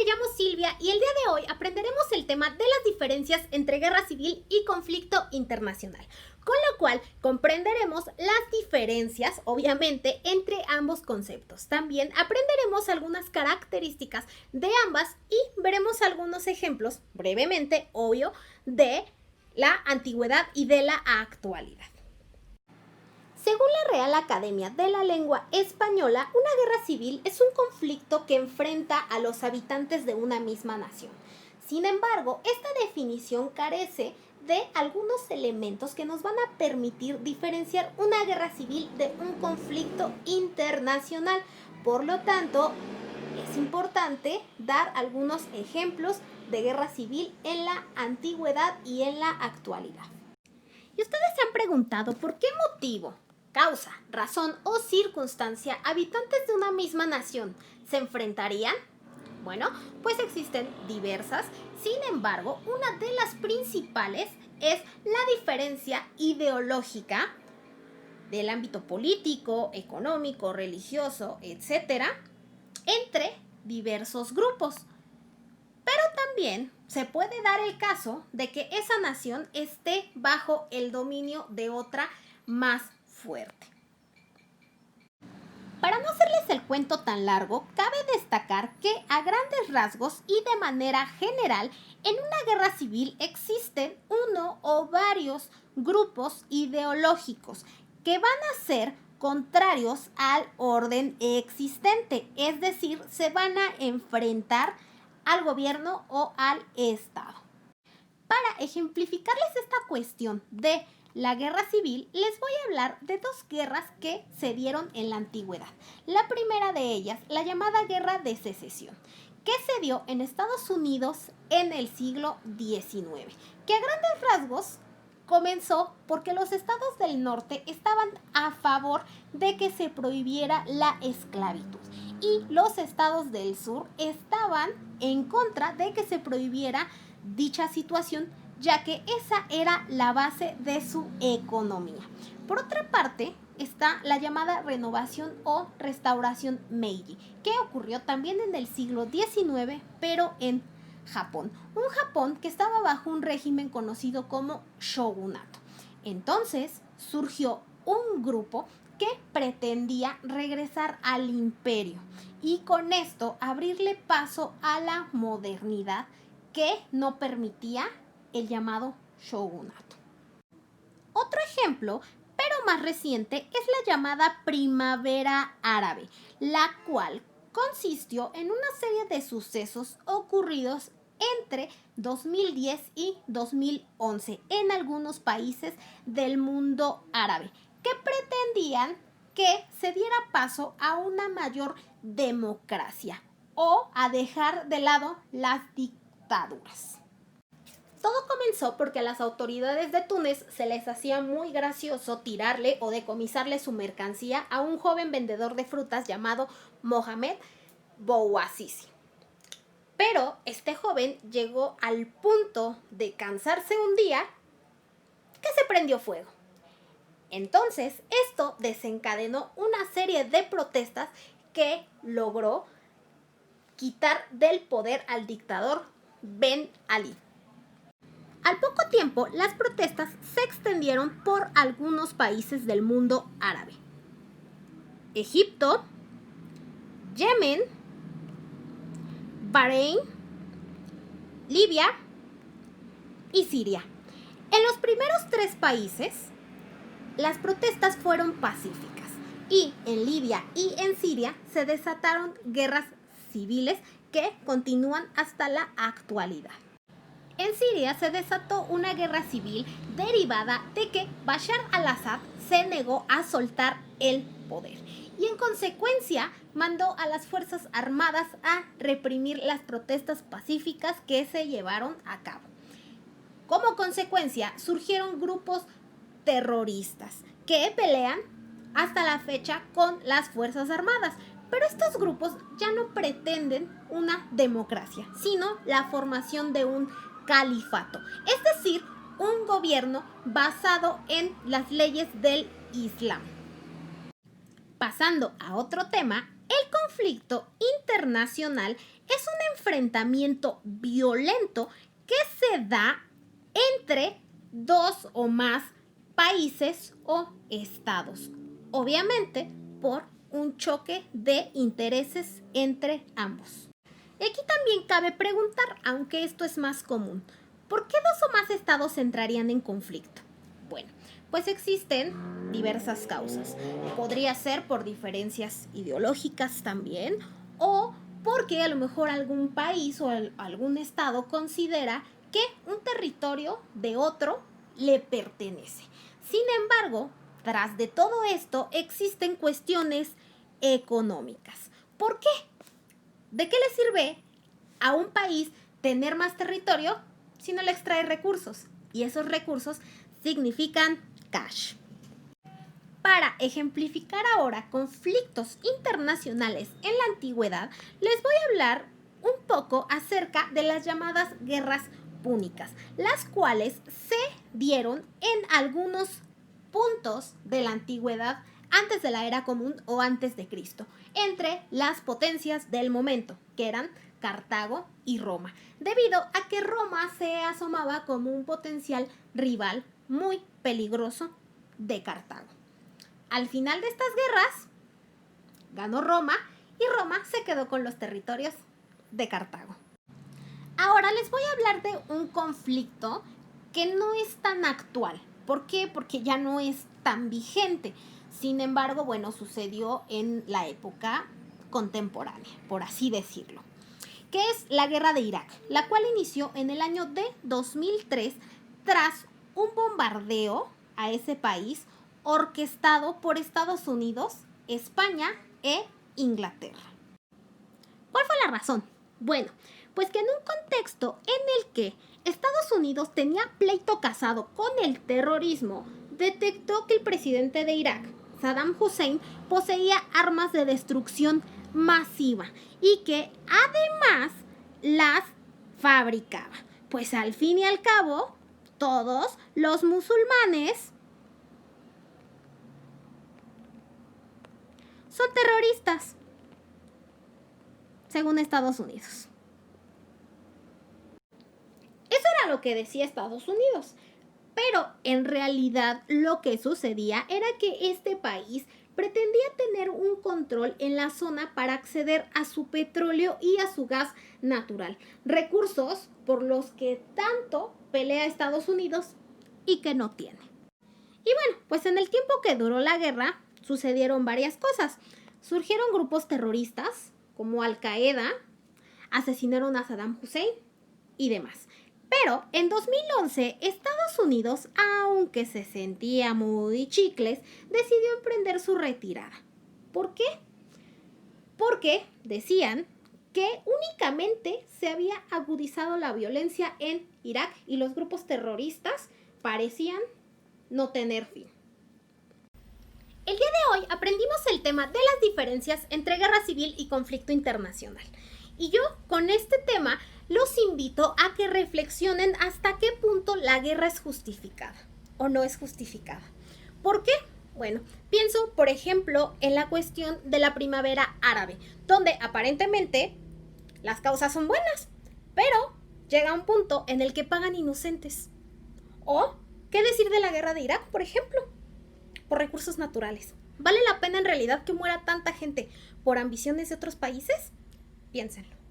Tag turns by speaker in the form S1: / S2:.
S1: me llamo Silvia y el día de hoy aprenderemos el tema de las diferencias entre guerra civil y conflicto internacional, con lo cual comprenderemos las diferencias, obviamente, entre ambos conceptos. También aprenderemos algunas características de ambas y veremos algunos ejemplos, brevemente, obvio, de la antigüedad y de la actualidad. Según la Real Academia de la Lengua Española, una guerra civil es un conflicto que enfrenta a los habitantes de una misma nación. Sin embargo, esta definición carece de algunos elementos que nos van a permitir diferenciar una guerra civil de un conflicto internacional. Por lo tanto, es importante dar algunos ejemplos de guerra civil en la antigüedad y en la actualidad. ¿Y ustedes se han preguntado por qué motivo, causa, razón o circunstancia habitantes de una misma nación se enfrentarían? Bueno, pues existen diversas, sin embargo, una de las principales es la diferencia ideológica del ámbito político, económico, religioso, etc., entre diversos grupos. Pero también se puede dar el caso de que esa nación esté bajo el dominio de otra más fuerte. Para no hacerles el cuento tan largo, cabe destacar que a grandes rasgos y de manera general, en una guerra civil existen uno o varios grupos ideológicos que van a ser contrarios al orden existente, es decir, se van a enfrentar al gobierno o al Estado. Para ejemplificarles esta cuestión de la guerra civil, les voy a hablar de dos guerras que se dieron en la antigüedad. La primera de ellas, la llamada Guerra de Secesión, que se dio en Estados Unidos en el siglo XIX, que a grandes rasgos comenzó porque los estados del norte estaban a favor de que se prohibiera la esclavitud y los estados del sur estaban en contra de que se prohibiera dicha situación, ya que esa era la base de su economía. Por otra parte, está la llamada renovación o restauración Meiji, que ocurrió también en el siglo XIX, pero en Japón. Un Japón que estaba bajo un régimen conocido como shogunato. Entonces surgió un grupo que pretendía regresar al imperio y con esto abrirle paso a la modernidad que no permitía el llamado shogunato. Otro ejemplo, pero más reciente, es la llamada Primavera Árabe, la cual consistió en una serie de sucesos ocurridos entre 2010 y 2011 en algunos países del mundo árabe, que pretendían que se diera paso a una mayor democracia o a dejar de lado las dictaduras. Todo comenzó porque a las autoridades de Túnez se les hacía muy gracioso tirarle o decomisarle su mercancía a un joven vendedor de frutas llamado Mohamed Bouazizi. Pero este joven llegó al punto de cansarse un día que se prendió fuego. Entonces, esto desencadenó una serie de protestas que logró quitar del poder al dictador Ben Ali. Al poco tiempo, las protestas se extendieron por algunos países del mundo árabe: Egipto, Yemen, Bahrein, Libia y Siria. En los primeros tres países, las protestas fueron pacíficas y en Libia y en Siria se desataron guerras civiles que continúan hasta la actualidad. En Siria se desató una guerra civil derivada de que Bashar al-Assad se negó a soltar el poder y en consecuencia mandó a las Fuerzas Armadas a reprimir las protestas pacíficas que se llevaron a cabo. Como consecuencia surgieron grupos terroristas que pelean hasta la fecha con las Fuerzas Armadas, pero estos grupos ya no pretenden una democracia, sino la formación de un califato, es decir, un gobierno basado en las leyes del Islam. Pasando a otro tema, el conflicto internacional es un enfrentamiento violento que se da entre dos o más países o estados, obviamente por un choque de intereses entre ambos. Y aquí también cabe preguntar, aunque esto es más común, ¿por qué dos o más estados entrarían en conflicto? Bueno, pues existen diversas causas. Podría ser por diferencias ideológicas también, o porque a lo mejor algún país o algún estado considera que un territorio de otro le pertenece. Sin embargo, tras de todo esto existen cuestiones económicas. ¿Por qué? ¿De qué le sirve a un país tener más territorio si no le extrae recursos? Y esos recursos significan cash. Para ejemplificar ahora conflictos internacionales en la antigüedad, les voy a hablar un poco acerca de las llamadas guerras púnicas, las cuales se dieron en algunos puntos de la antigüedad antes de la era común o antes de Cristo, entre las potencias del momento, que eran Cartago y Roma, debido a que Roma se asomaba como un potencial rival muy peligroso de Cartago. Al final de estas guerras, ganó Roma y Roma se quedó con los territorios de Cartago. Ahora les voy a hablar de un conflicto que no es tan actual. ¿Por qué? Porque ya no es tan vigente. Sin embargo, bueno, sucedió en la época contemporánea, por así decirlo, que es la guerra de Irak, la cual inició en el año de 2003 tras un bombardeo a ese país orquestado por Estados Unidos, España e Inglaterra. ¿Cuál fue la razón? Bueno, pues que en un contexto en el que Estados Unidos tenía pleito casado con el terrorismo, detectó que el presidente de Irak, Saddam Hussein, poseía armas de destrucción masiva y que además las fabricaba. Pues al fin y al cabo, todos los musulmanes son terroristas, según Estados Unidos. Eso era lo que decía Estados Unidos. Pero en realidad lo que sucedía era que este país pretendía tener un control en la zona para acceder a su petróleo y a su gas natural, recursos por los que tanto pelea Estados Unidos y que no tiene. Y bueno, pues en el tiempo que duró la guerra sucedieron varias cosas. Surgieron grupos terroristas como Al-Qaeda, asesinaron a Saddam Hussein y demás. Pero en 2011, Estados Unidos, aunque se sentía muy chicles, decidió emprender su retirada. ¿Por qué? Porque decían que únicamente se había agudizado la violencia en Irak y los grupos terroristas parecían no tener fin. El día de hoy aprendimos el tema de las diferencias entre guerra civil y conflicto internacional. Y yo, con este tema, los invito a que reflexionen hasta qué punto la guerra es justificada o no es justificada. ¿Por qué? Bueno, pienso, por ejemplo, en la cuestión de la primavera árabe, donde aparentemente las causas son buenas, pero llega un punto en el que pagan inocentes. ¿O qué decir de la guerra de Irak, por ejemplo? Por recursos naturales. ¿Vale la pena en realidad que muera tanta gente por ambiciones de otros países? Piénsenlo.